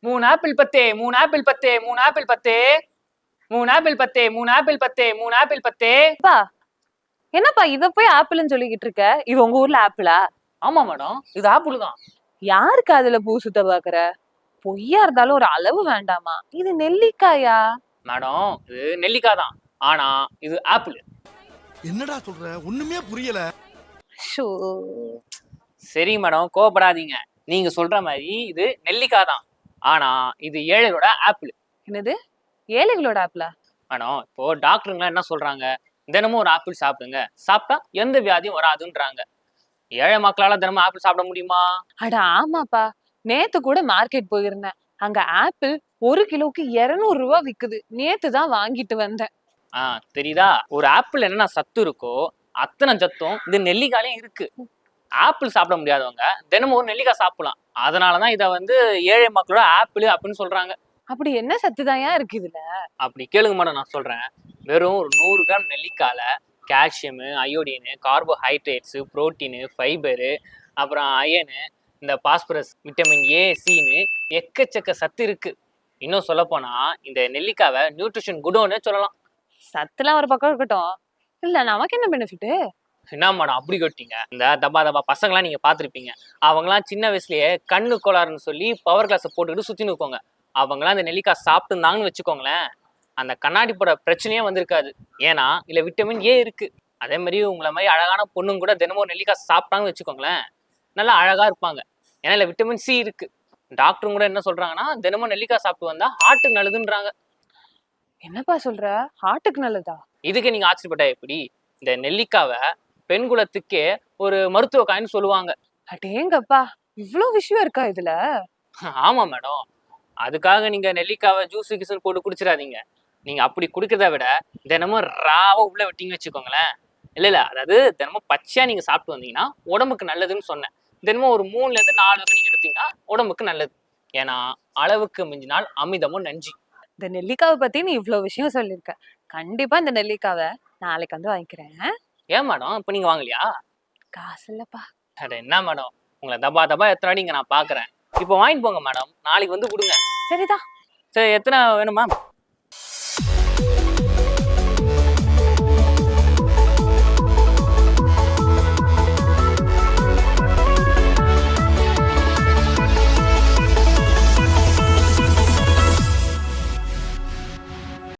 மூணு ஆப்பிள் பத்தே, மூணு ஆப்பிள் பத்தே, மூணு ஆப்பிள் பத்தே, மூணு ஆப்பிள் பத்தே, மூணு ஆப்பிள் பத்தே, மூணு ஆப்பிள் பத்தே. அப்பா என்னப்பா இத போய் ஆப்பிள்னு சொல்லிக்கிட்டு இருக்க? இது உங்க ஊர்ல ஆப்பிளா? ஆமா மேடம், இது ஆப்பிள் தான். யாருக்கு அதுல பூ சுத்த பாக்குற? பொய்யா இருந்தாலும் ஒரு அளவு வேண்டாமா? இது நெல்லிக்காயா? மேடம், இது நெல்லிக்காய் தான். ஆனா இது ஆப்பிள். என்னடா சொல்ற? ஒண்ணுமே புரியல. ஷோ. சரி மேடம், கோவப்படாதீங்க. நீங்க சொல்ற மாதிரி இது நெல்லிக்காய் தான். ஆனா இது ஏழைகளோட ஆப்பிள். என்னது? ஏழைகளோட ஆப்பிளா? மேடம், இப்போ டாக்டருங்க என்ன சொல்றாங்க? தினமும் ஒரு ஆப்பிள் சாப்பிடுங்க, சாப்பிட்டா எந்த வியாதியும் வராதுன்றாங்க. ஏழை மக்களால தினமும் ஆப்பிள் சாப்பிட முடியுமா? அட ஆமாப்பா, நேத்து கூட மார்க்கெட் போயிருந்தேன். அங்க ஆப்பிள் 1 கிலோக்கு 200 ரூபாய் விக்குது. நேத்து தான் வாங்கிட்டு வந்தேன். தெரியுதா? ஒரு ஆப்பிள் என்னென்ன சத்து இருக்கோ அத்தனை சத்தும் இந்த நெல்லிக்காயிலும் இருக்கு. ஆப்பிள் சாப்பிட முடியாதவங்க தினமும் ஒரு நெல்லிக்காய் சாப்பிடலாம். அதனாலதான் இத ஏழை மக்களோட ஆப்பிள் அப்படின்னு சொல்றாங்க. அப்படி என்ன சத்துதாயா இருக்கு இதுல? அப்படி கேளுங்க மேடம், நான் சொல்றேன். வெறும் ஒரு 100 கிராம் நெல்லிக்காயில calcium, iodine, carbohydrates, protein, fibre, அப்புறம் அயனு, இந்த பாஸ்பரஸ், விட்டமின் ஏ, சின்னு எக்கச்சக்க சத்து இருக்கு. இன்னும் சொல்ல போனா இந்த நெல்லிக்காவை நியூட்ரிஷன் குடோன்னு சொல்லலாம். சத்துலாம் ஒரு பக்கம் இருக்கட்டும், இல்ல நமக்கு என்ன பெனிஃபிட்? என்ன மேடம் அப்படி கேட்டீங்க? இந்த தபா தபா பசங்களாம் நீங்க பாத்திருப்பீங்க. அவங்களாம் சின்ன வயசுலயே கண்ணு கோளாறுன்னு சொல்லி பவர் கிளாஸை போட்டுக்கிட்டு சுத்தி நிற்கோங்க. அவங்களாம் இந்த நெல்லிக்காய் சாப்பிட்டுருந்தாங்கன்னு வச்சுக்கோங்களேன், அந்த கண்ணாடி போட பிரச்சனையே வந்திருக்காது. ஏன்னா இதுல விட்டமின் ஏ இருக்கு. அதே மாதிரி உங்களை மாதிரி அழகான பொண்ணுங்க கூட தினமும் நெல்லிக்காய் சாப்பிட்டாங்கன்னு வச்சுக்கோங்களேன், நல்லா அழகா இருப்பாங்க. ஏன்னா இதுல விட்டமின் சி இருக்கு. டாக்டரும் கூட என்ன சொல்றாங்கன்னா, தினமும் நெல்லிக்காய் சாப்பிட்டு வந்தா ஹார்ட்டுக்கு நல்லதுன்றாங்க. என்னப்பா சொல்ற? ஹார்ட்டுக்கு நல்லதா? இதுக்கு நீங்க ஆச்சரியப்பட்டா எப்படி? இந்த நெல்லிக்காவை பெண் குலத்துக்கே ஒரு மருத்துவ காயின்னு சொல்லுவாங்க. அடேங்கப்பா, இவ்ளோ விஷயம் இருக்கா இதுல? ஆமா மேடம். அதுக்காக நீங்க நெல்லிக்காவை ஜூஸ் கீஸ்ன்னு போட்டு குடிச்சிடாதீங்க. நீங்க அப்படி குடிக்கிறத விட தினமும் ராவா உள்ள விட்டீங்கன்னு வச்சுக்கோங்களேன். இல்ல அதாவது தினமும் பச்சையா நீங்க சாப்பிட்டு வந்தீங்கன்னா உடம்புக்கு நல்லதுன்னு சொன்னேன். தினமும் ஒரு 3ல இருந்து 4 வகை நீங்க எடுத்தீங்கன்னா உடம்புக்கு நல்லது. ஏன்னா அளவுக்கு மிஞ்சினால் அமிர்தமும் நஞ்சு. இந்த நெல்லிக்காவை பத்தி நீ இவ்ளோ விஷயம் சொல்லிருக்க. கண்டிப்பா இந்த நெல்லிக்காவை நாளைக்கு வந்து வாங்கிக்கிறேன். ஏன் மேடம் இப்ப நீங்க வாங்கலையா? காசு இல்லப்பா. அட என்ன மேடம், உங்களை தபா தபா எத்தனை வாட்டி இங்க நான் பாக்குறேன். இப்போ வாங்கிட்டு போங்க மேடம், நாளைக்கு வந்து கொடுங்க. சரிதான். சரி, எத்தனை வேணும் மேம்?